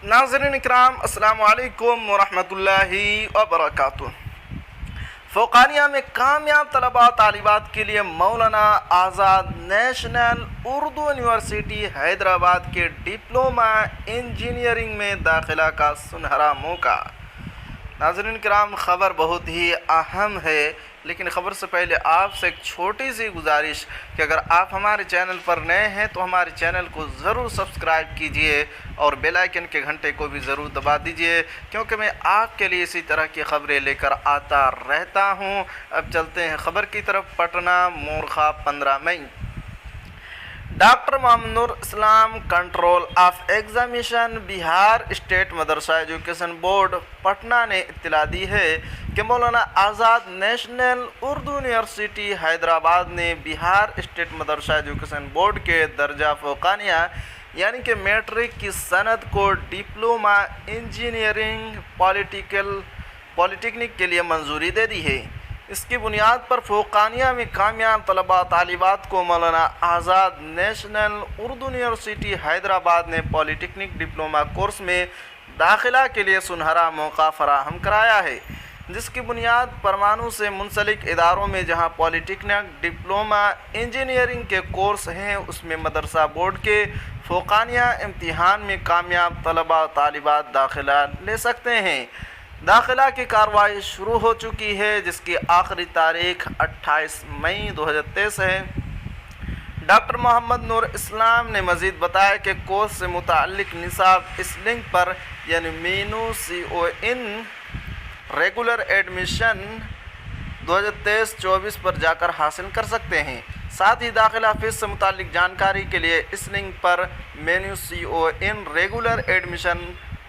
नाज़रीन इकराम, अस्सलाम वालेकुम वरहमतुल्लाहि वबरकातुह। फ़ौक़ानिया में कामयाब तलबा तालिबात के लिए मौलाना आज़ाद नेशनल उर्दू यूनिवर्सिटी हैदराबाद के डिप्लोमा इंजीनियरिंग में दाखिला का सुनहरा मौका। नाज़रीन किराम, ख़बर बहुत ही अहम है, लेकिन ख़बर से पहले आपसे एक छोटी सी गुजारिश कि अगर आप हमारे चैनल पर नए हैं तो हमारे चैनल को ज़रूर सब्सक्राइब कीजिए और बेल आइकन के घंटे को भी ज़रूर दबा दीजिए, क्योंकि मैं आपके लिए इसी तरह की ख़बरें लेकर आता रहता हूं। अब चलते हैं ख़बर की तरफ। पटना मोरखा 15 मई। Doctor Mohammad Islam control of examination Bihar state Madrasa education board Patna ने इत्तला दी है कि मौलाना आज़ाद नेशनल उर्दू यूनिवर्सिटी हैदराबाद ने Bihar state Madrasa education board के दर्जा फ़ौक़ानिया यानी कि मैट्रिक की सनद को डिप्लोमा इंजीनियरिंग पॉलिटेक्निक के लिए मंजूरी दे दी है। इसकी बुनियाद पर फ़ौक़ानिया में कामयाब तलबा तालिबात को मौलाना आज़ाद नेशनल उर्दू यूनिवर्सिटी हैदराबाद ने पॉलिटेक्निक डिप्लोमा कोर्स में दाखिला के लिए सुनहरा मौका फराहम कराया है, जिसकी बुनियाद परमाणु से मुंसलिक इदारों में जहां पॉलिटेक्निक डिप्लोमा इंजीनियरिंग के कोर्स हैं, उसमें मदरसा बोर्ड के फ़ौक़ानिया इम्तिहान में कामयाब तलबा तालिबात दाखिला ले सकते हैं। दाखिला की कार्रवाई शुरू हो चुकी है, जिसकी आखिरी तारीख 28 मई 2023 है। डॉक्टर मोहम्मद नूर इस्लाम ने मज़ीद बताया कि कोर्स से मुताल्लिक़ निसाब इस लिंक पर यानी MENU-COIN रेगुलर एडमिशन 2023-24 पर जाकर हासिल कर सकते हैं। साथ ही दाखिला फ़ीस से मुताल्लिक़ जानकारी के लिए इस लिंक पर MENU-COIN रेगुलर एडमिशन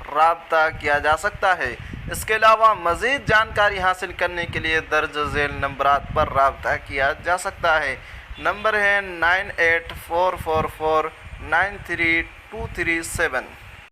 राब्ता किया जा सकता है। इसके अलावा मज़ीद जानकारी हासिल करने के लिए दर्ज झेल नंबरात पर राब्ता किया जा सकता है। नंबर है 9844493237।